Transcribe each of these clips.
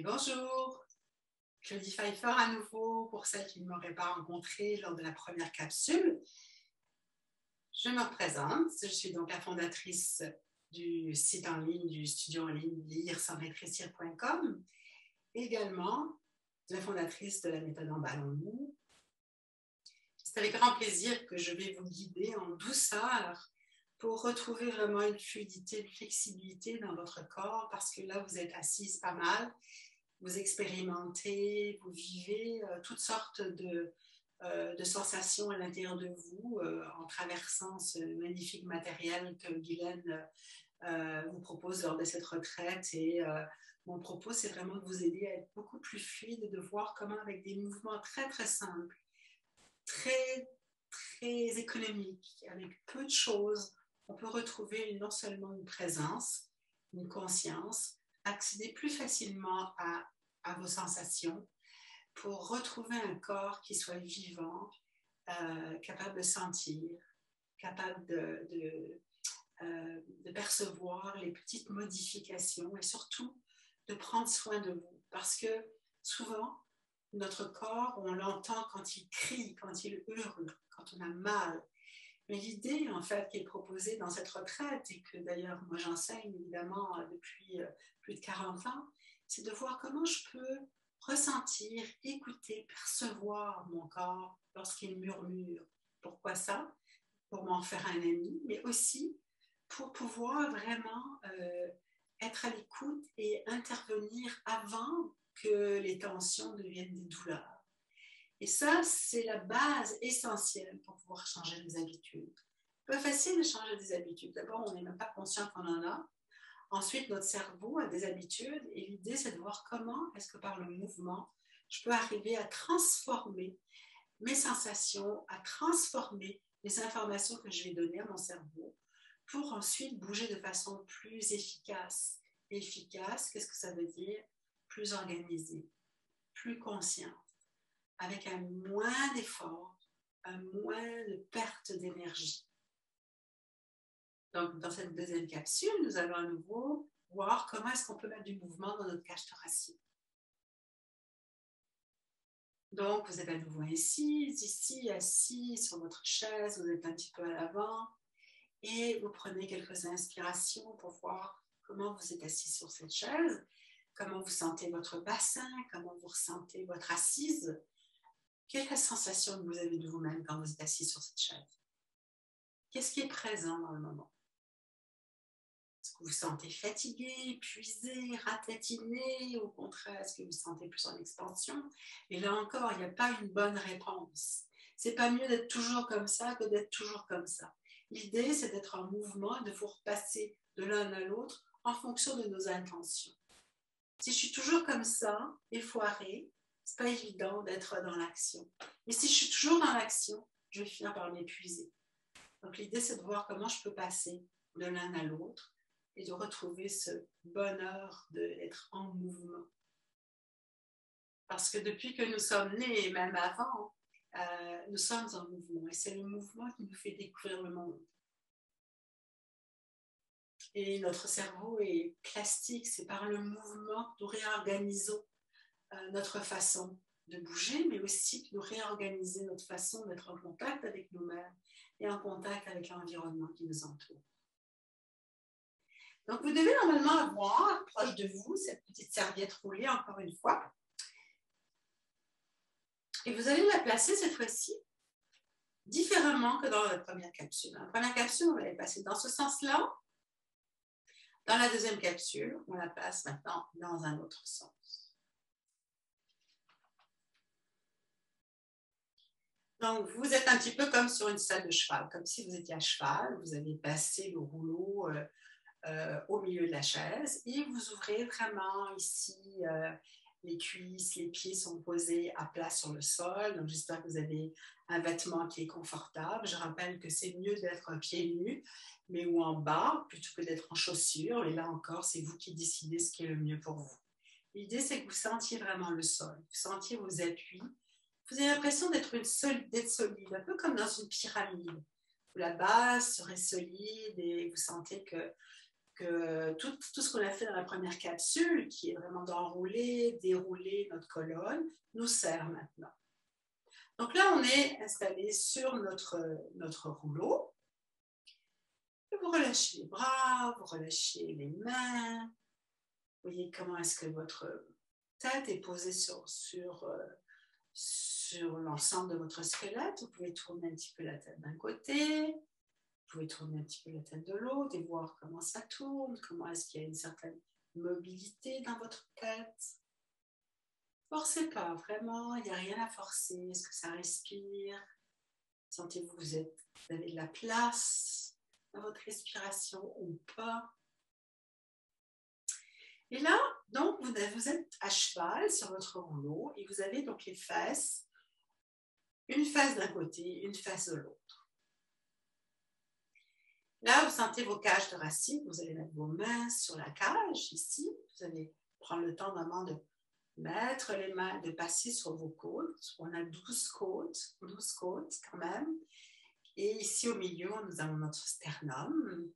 Et bonjour, Claudie Pfeiffer à nouveau, pour celles qui ne m'auraient pas rencontrée lors de la première capsule. Je me représente, je suis donc la fondatrice du site en ligne, du studio en ligne lire-sans-rétrécir.com, également la fondatrice de la méthode Emballons-nous. C'est avec grand plaisir que je vais vous guider en douceur pour retrouver vraiment une fluidité, une flexibilité dans votre corps, parce que là, vous êtes assise pas mal, vous expérimentez, vous vivez toutes sortes de sensations à l'intérieur de vous en traversant ce magnifique matériel que Guylaine vous propose lors de cette retraite. Et mon propos, c'est vraiment de vous aider à être beaucoup plus fluide et de voir comment, avec des mouvements très, très simples, très, très économiques, avec peu de choses, on peut retrouver non seulement une présence, une conscience, accéder plus facilement à vos sensations pour retrouver un corps qui soit vivant, capable de sentir, capable de percevoir les petites modifications et surtout de prendre soin de vous. Parce que souvent, notre corps, on l'entend quand il crie, quand il hurle, quand on a mal. Mais l'idée, en fait, qui est proposée dans cette retraite, et que d'ailleurs, moi, j'enseigne évidemment depuis plus de 40 ans, c'est de voir comment je peux ressentir, écouter, percevoir mon corps lorsqu'il murmure. Pourquoi ça? Pour m'en faire un ami, mais aussi pour pouvoir vraiment être à l'écoute et intervenir avant que les tensions deviennent des douleurs. Et ça, c'est la base essentielle pour pouvoir changer des habitudes. Pas facile de changer des habitudes. D'abord, on n'est même pas conscient qu'on en a. Ensuite, notre cerveau a des habitudes et l'idée, c'est de voir comment est-ce que par le mouvement, je peux arriver à transformer mes sensations, à transformer les informations que je vais donner à mon cerveau pour ensuite bouger de façon plus efficace. Efficace, qu'est-ce que ça veut dire? Plus organisée, plus consciente, avec un moins d'effort, un moins de perte d'énergie. Donc, dans cette deuxième capsule, nous allons à nouveau voir comment est-ce qu'on peut mettre du mouvement dans notre cage thoracique. Donc, vous êtes à nouveau ici, assis sur votre chaise, vous êtes un petit peu à l'avant et vous prenez quelques inspirations pour voir comment vous êtes assis sur cette chaise, comment vous sentez votre bassin, comment vous ressentez votre assise. Quelle est la sensation que vous avez de vous-même quand vous êtes assis sur cette chaise? Qu'est-ce qui est présent dans le moment? Est-ce que vous vous sentez fatigué, épuisé, ratatiné? Au contraire, est-ce que vous vous sentez plus en expansion? Et là encore, il n'y a pas une bonne réponse. C'est pas mieux d'être toujours comme ça que d'être toujours comme ça. L'idée, c'est d'être en mouvement, de vous repasser de l'un à l'autre en fonction de nos intentions. Si je suis toujours comme ça, effoirée, c'est pas évident d'être dans l'action. Mais si je suis toujours dans l'action, je vais finir par m'épuiser. Donc l'idée, c'est de voir comment je peux passer de l'un à l'autre et de retrouver ce bonheur d'être en mouvement. Parce que depuis que nous sommes nés, et même avant, nous sommes en mouvement. Et c'est le mouvement qui nous fait découvrir le monde. Et notre cerveau est plastique, c'est par le mouvement que nous réorganisons notre façon de bouger, mais aussi de réorganiser notre façon d'être en contact avec nous-mêmes et en contact avec l'environnement qui nous entoure. Donc, vous devez normalement avoir proche de vous cette petite serviette roulée, encore une fois. Et vous allez la placer cette fois-ci différemment que dans la première capsule. Dans la première capsule, on va la placer dans ce sens-là. Dans la deuxième capsule, on la place maintenant dans un autre sens. Donc, vous êtes un petit peu comme sur une selle de cheval, comme si vous étiez à cheval, vous avez passé le rouleau au milieu de la chaise et vous ouvrez vraiment ici les cuisses, les pieds sont posés à plat sur le sol. Donc, j'espère que vous avez un vêtement qui est confortable. Je rappelle que c'est mieux d'être pieds nus, mais ou en bas, plutôt que d'être en chaussures. Et là encore, c'est vous qui décidez ce qui est le mieux pour vous. L'idée, c'est que vous sentiez vraiment le sol, vous sentiez vos appuis. Vous avez l'impression d'être solide, un peu comme dans une pyramide, où la base serait solide et vous sentez que que tout ce qu'on a fait dans la première capsule, qui est vraiment d'enrouler, dérouler notre colonne, nous sert maintenant. Donc là, on est installé sur notre rouleau. Vous relâchez les bras, vous relâchez les mains. Vous voyez comment est-ce que votre tête est posée sur l'ensemble de votre squelette. Vous pouvez tourner un petit peu la tête d'un côté, vous pouvez tourner un petit peu la tête de l'autre et voir comment ça tourne, comment est-ce qu'il y a une certaine mobilité dans votre tête. Forcez pas, vraiment, il n'y a rien à forcer. Est-ce que ça respire? Sentez-vous que vous avez de la place dans votre respiration ou pas? Et là, donc, vous êtes à cheval sur votre rouleau et vous avez donc les fesses, une fesse d'un côté, une fesse de l'autre. Là, vous sentez vos cages thoraciques, vous allez mettre vos mains sur la cage ici. Vous allez prendre le temps vraiment de mettre les mains, de passer sur vos côtes. On a 12 côtes quand même. Et ici au milieu, nous avons notre sternum,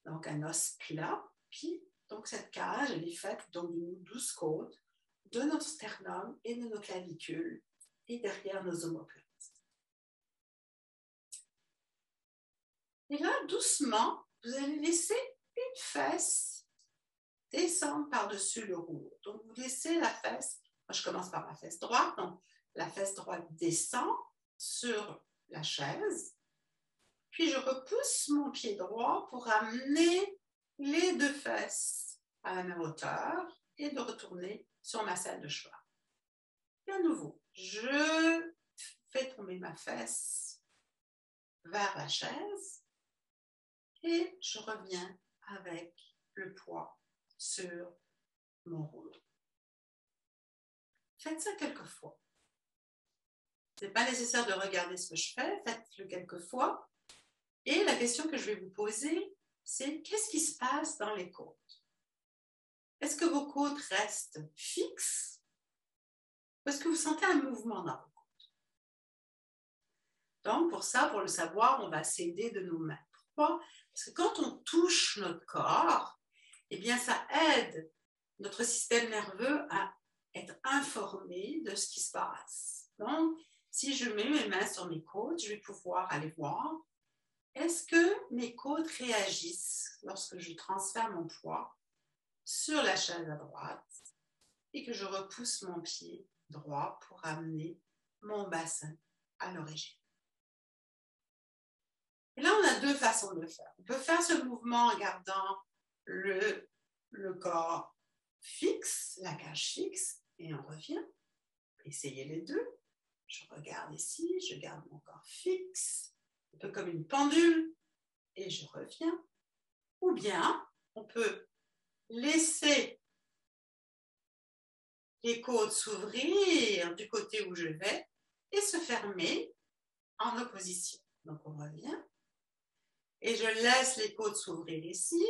donc un os plat. Puis, donc cette cage, elle est faite donc de 12 côtes, de notre sternum et de nos clavicules, et derrière nos omoplates. Et là, doucement, vous allez laisser une fesse descendre par-dessus le rouleau. Donc, vous laissez la fesse, moi je commence par la fesse droite, donc la fesse droite descend sur la chaise, puis je repousse mon pied droit pour amener les deux fesses à la même hauteur et de retourner sur ma selle de cheval. Et à nouveau, je fais tomber ma fesse vers la chaise et je reviens avec le poids sur mon rouleau. Faites ça quelques fois. Ce n'est pas nécessaire de regarder ce que je fais, faites-le quelques fois. Et la question que je vais vous poser, c'est qu'est-ce qui se passe dans les côtes? Est-ce que vos côtes restent fixes? Ou est-ce que vous sentez un mouvement dans vos côtes? Donc, pour ça, pour le savoir, on va s'aider de nos mains. Pourquoi? Parce que quand on touche notre corps, eh bien, ça aide notre système nerveux à être informé de ce qui se passe. Donc, si je mets mes mains sur mes côtes, je vais pouvoir aller voir est-ce que mes côtes réagissent lorsque je transfère mon poids sur la chaise à droite et que je repousse mon pied droit pour amener mon bassin à l'origine. Et là, on a deux façons de le faire. On peut faire ce mouvement en gardant le corps fixe, la cage fixe, et on revient. Essayez les deux. Je regarde ici, je garde mon corps fixe, un peu comme une pendule, et je reviens. Ou bien, on peut laisser les côtes s'ouvrir du côté où je vais et se fermer en opposition. Donc, on revient. Et je laisse les côtes s'ouvrir ici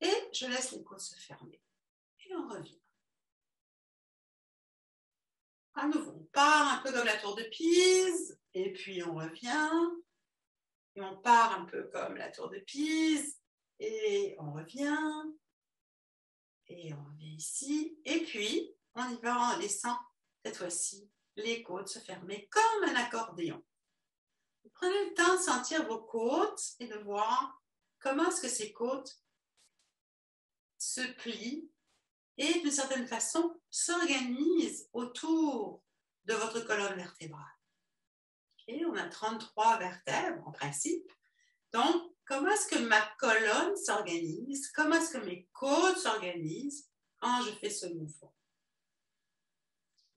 et je laisse les côtes se fermer. Et on revient. À nouveau, on part un peu comme la tour de Pise et puis on revient. Et on part un peu comme la tour de Pise et on revient. Et on revient ici. Et puis, on y va en laissant cette fois-ci les côtes se fermer comme un accordéon. Vous prenez le temps de sentir vos côtes et de voir comment est-ce que ces côtes se plient et d'une certaine façon s'organisent autour de votre colonne vertébrale. Okay, on a 33 vertèbres en principe. Donc, comment est-ce que ma colonne s'organise? Comment est-ce que mes côtes s'organisent quand je fais ce mouvement?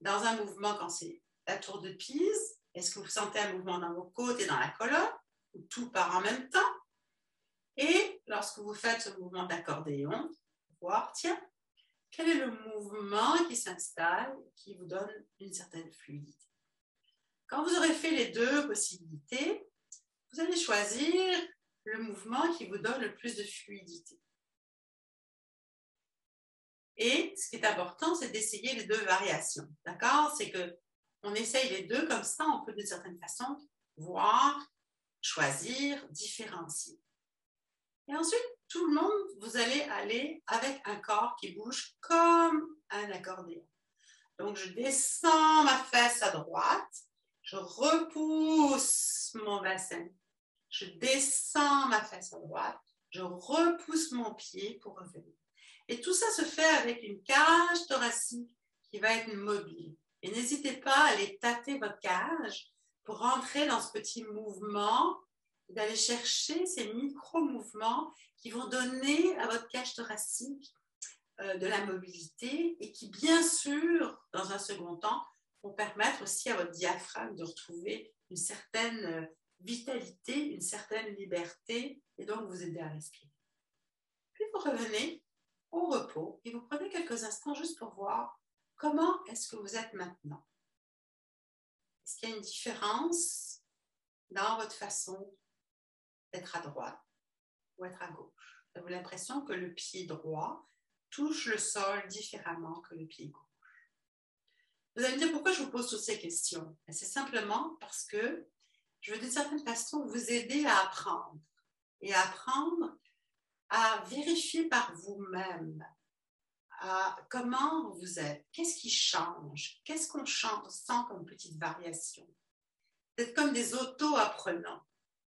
Dans un mouvement, quand c'est la tour de Pise, est-ce que vous sentez un mouvement dans vos côtes et dans la colonne? Ou tout part en même temps? Et lorsque vous faites ce mouvement d'accordéon, voir, tiens, quel est le mouvement qui s'installe, qui vous donne une certaine fluidité? Quand vous aurez fait les deux possibilités, vous allez choisir le mouvement qui vous donne le plus de fluidité. Et ce qui est important, c'est d'essayer les deux variations. D'accord? C'est qu'on essaye les deux, comme ça, on peut d'une certaine façon voir, choisir, différencier. Et ensuite, tout le monde, vous allez aller avec un corps qui bouge comme un accordéon. Donc, je descends ma fesse à droite, je repousse mon bassin, je descends ma fesse à droite, je repousse mon pied pour revenir. Et tout ça se fait avec une cage thoracique qui va être mobile. Et n'hésitez pas à aller tâter votre cage pour rentrer dans ce petit mouvement, d'aller chercher ces micro-mouvements qui vont donner à votre cage thoracique de la mobilité et qui, bien sûr, dans un second temps, vont permettre aussi à votre diaphragme de retrouver une certaine vitalité, une certaine liberté et donc vous aider à respirer. Puis vous revenez au repos et vous prenez quelques instants juste pour voir comment est-ce que vous êtes maintenant. Est-ce qu'il y a une différence dans votre façon d'être à droite ou être à gauche? Avez-vous l'impression que le pied droit touche le sol différemment que le pied gauche? Vous allez me dire pourquoi je vous pose toutes ces questions. C'est simplement parce que je veux d'une certaine façon vous aider à apprendre et à apprendre à vérifier par vous-même comment vous êtes, qu'est-ce qui change, qu'est-ce qu'on sent comme petite variation. Vous êtes comme des auto-apprenants,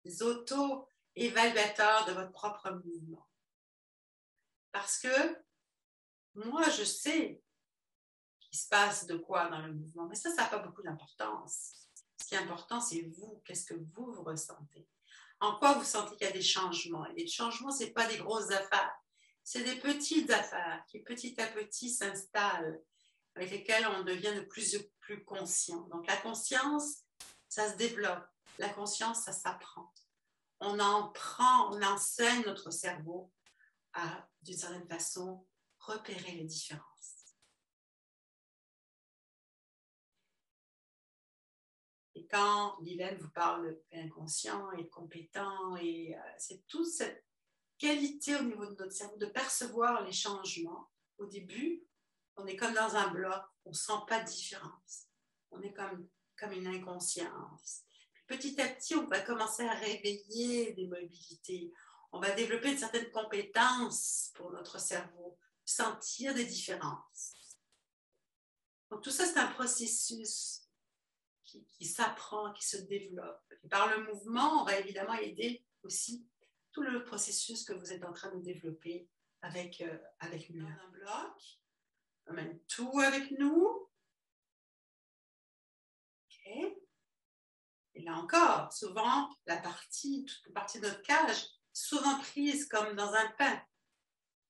des auto-évaluateurs de votre propre mouvement. Parce que moi, je sais qu'il se passe de quoi dans le mouvement, mais ça n'a pas beaucoup d'importance. Ce qui est important, c'est vous, qu'est-ce que vous ressentez. En quoi vous sentez qu'il y a des changements. Et les changements, ce n'est pas des grosses affaires. C'est des petites affaires qui, petit à petit, s'installent, avec lesquelles on devient de plus en plus conscient. Donc, la conscience, ça se développe. La conscience, ça s'apprend. On enseigne notre cerveau à, d'une certaine façon, repérer les différences. Et quand Lilène vous parle d'inconscient et de compétent, et c'est toute cette qualité au niveau de notre cerveau de percevoir les changements. Au début, on est comme dans un bloc, on ne sent pas de différence. On est comme une inconscience. Puis petit à petit, on va commencer à réveiller des mobilités. On va développer une certaine compétence pour notre cerveau, sentir des différences. Donc tout ça, c'est un processus qui s'apprend, qui se développe. Et par le mouvement, on va évidemment aider aussi tout le processus que vous êtes en train de développer avec nous. Dans un bloc, on amène tout avec nous. Okay. Et là encore, souvent, toute la partie de notre cage, souvent prise comme dans un pain.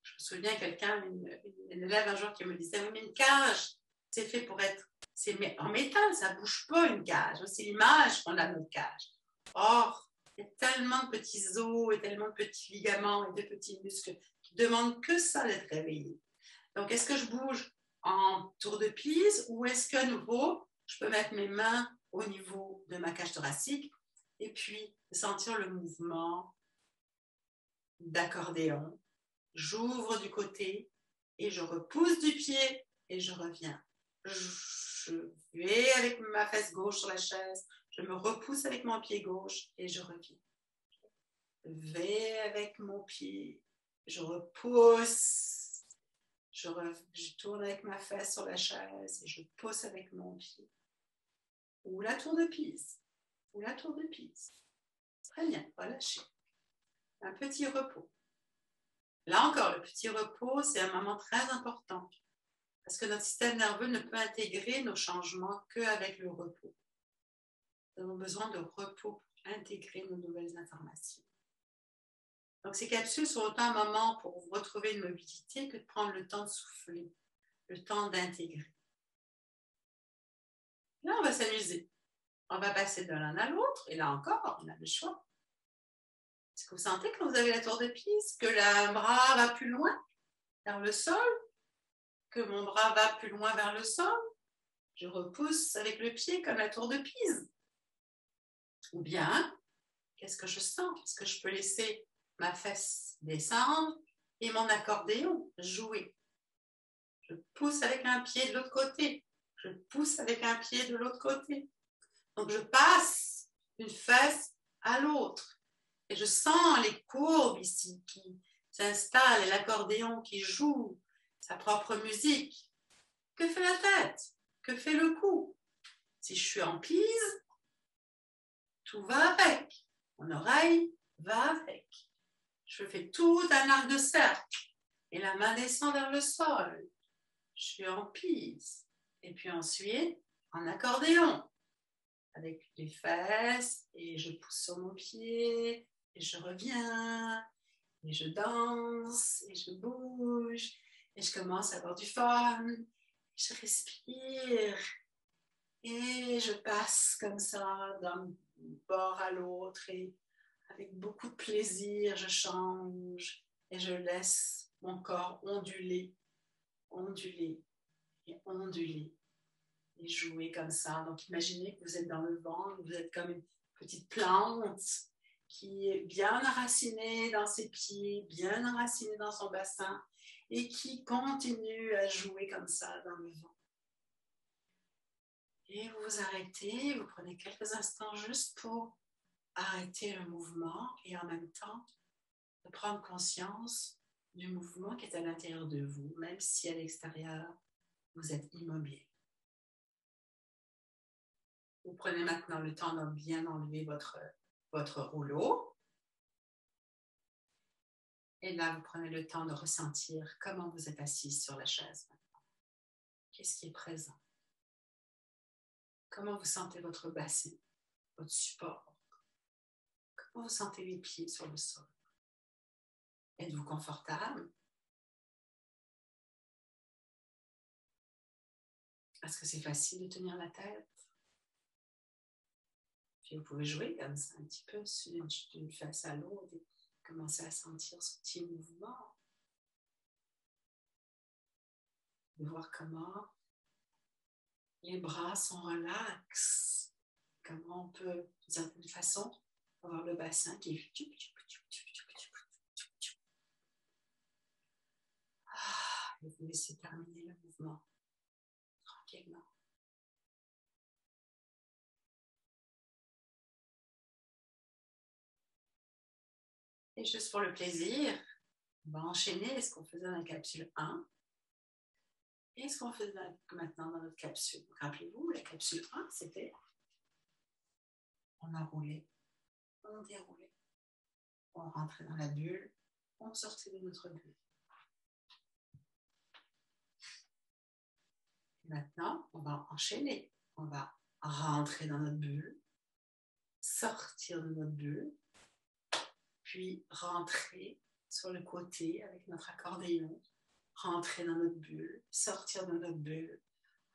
Je me souviens quelqu'un, une élève un jour qui me disait, mais une cage, c'est fait pour être, c'est en métal, ça ne bouge pas une cage. C'est l'image qu'on a de notre cage. Or, il y a tellement de petits os et tellement de petits ligaments et de petits muscles qui ne demandent que ça d'être réveillés. Donc, est-ce que je bouge en tour de pise ou est-ce qu'à nouveau, je peux mettre mes mains au niveau de ma cage thoracique et puis sentir le mouvement d'accordéon. J'ouvre du côté et je repousse du pied et je reviens. Je vais avec ma fesse gauche sur la chaise, je me repousse avec mon pied gauche et je reviens. Je vais avec mon pied, je repousse, je tourne avec ma fesse sur la chaise et je pousse avec mon pied. Ou la tour de Pise, ou la tour de Pise. Très bien, relâchez. Un petit repos. Là encore, le petit repos, c'est un moment très important parce que notre système nerveux ne peut intégrer nos changements qu'avec le repos. Nous avons besoin de repos pour intégrer nos nouvelles informations. Donc, ces capsules sont autant un moment pour vous retrouver une mobilité que de prendre le temps de souffler, le temps d'intégrer. Là, on va s'amuser. On va passer de l'un à l'autre et là encore, on a le choix. Est-ce que vous sentez quand vous avez la tour de Pise que le bras va plus loin vers le sol? Que mon bras va plus loin vers le sol? Je repousse avec le pied comme la tour de Pise. Ou bien, qu'est-ce que je sens? Est-ce que je peux laisser ma fesse descendre et mon accordéon jouer? Je pousse avec un pied de l'autre côté. Je pousse avec un pied de l'autre côté. Donc, je passe d'une fesse à l'autre. Et je sens les courbes ici, s'installe et l'accordéon qui joue sa propre musique, que fait la tête? Que fait le cou? Si je suis en pise, tout va avec. Mon oreille va avec. Je fais tout un arc de cercle et la main descend vers le sol. Je suis en pise. Et puis ensuite, en accordéon, avec les fesses, et je pousse sur mon pied, et je reviens, et je danse, et je bouge, et je commence à avoir du fun, je respire, et je passe comme ça d'un bord à l'autre, et avec beaucoup de plaisir, je change, et je laisse mon corps onduler, onduler, et onduler. Et jouer comme ça. Donc, imaginez que vous êtes dans le vent, vous êtes comme une petite plante qui est bien enracinée dans ses pieds, bien enracinée dans son bassin et qui continue à jouer comme ça dans le vent. Et vous vous arrêtez, vous prenez quelques instants juste pour arrêter le mouvement et en même temps de prendre conscience du mouvement qui est à l'intérieur de vous, même si à l'extérieur, vous êtes immobile. Vous prenez maintenant le temps de bien enlever votre rouleau. Et là, vous prenez le temps de ressentir comment vous êtes assise sur la chaise maintenant. Qu'est-ce qui est présent? Comment vous sentez votre bassin, votre support? Comment vous sentez les pieds sur le sol? Êtes-vous confortable? Est-ce que c'est facile de tenir la tête? Puis vous pouvez jouer comme ça un petit peu d'une face à l'autre et commencer à sentir ce petit mouvement. De voir comment les bras sont relax. Comment on peut, d'une certaine façon, avoir le bassin qui est... Et vous laissez terminer le mouvement tranquillement. Et juste pour le plaisir, on va enchaîner ce qu'on faisait dans la capsule 1 et ce qu'on faisait maintenant dans notre capsule. Rappelez-vous, la capsule 1, c'était on enroulait, on déroulait, on rentrait dans la bulle, on sortait de notre bulle. Maintenant, on va enchaîner. On va rentrer dans notre bulle, sortir de notre bulle, puis rentrer sur le côté avec notre accordéon, rentrer dans notre bulle, sortir de notre bulle,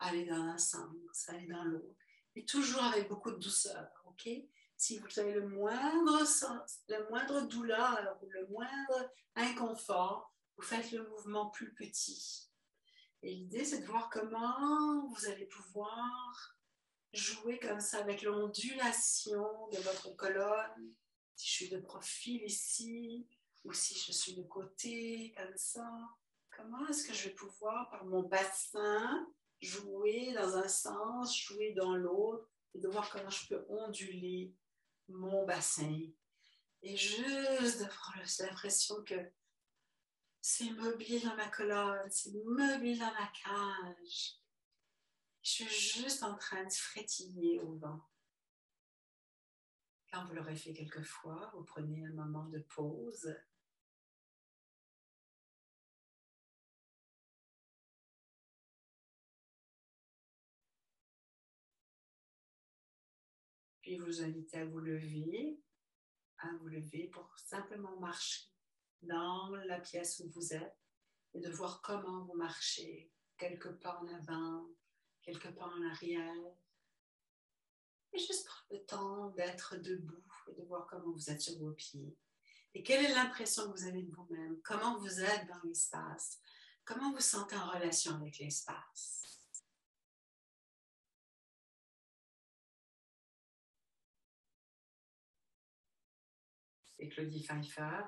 aller dans un sens, aller dans l'autre, et toujours avec beaucoup de douceur, ok? Si vous avez le moindre sens, la moindre douleur ou le moindre inconfort, vous faites le mouvement plus petit. Et l'idée, c'est de voir comment vous allez pouvoir jouer comme ça avec l'ondulation de votre colonne. Si je suis de profil ici, ou si je suis de côté, comme ça. Comment est-ce que je vais pouvoir, par mon bassin, jouer dans un sens, jouer dans l'autre, et de voir comment je peux onduler mon bassin. Et juste d'avoir l'impression que c'est mobile dans ma colonne, c'est mobile dans ma cage. Je suis juste en train de frétiller au vent. Quand vous l'aurez fait quelques fois, vous prenez un moment de pause. Puis vous invitez à vous lever pour simplement marcher dans la pièce où vous êtes et de voir comment vous marchez, quelques pas en avant, quelques pas en arrière. Et juste prendre le temps d'être debout et de voir comment vous êtes sur vos pieds. Et quelle est l'impression que vous avez de vous-même? Comment vous êtes dans l'espace? Comment vous sentez en relation avec l'espace? C'est Claudie Pfeiffer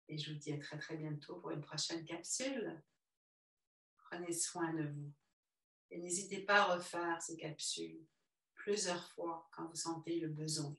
et je vous dis à très très bientôt pour une prochaine capsule. Prenez soin de vous et n'hésitez pas à refaire ces capsules plusieurs fois quand vous sentez le besoin.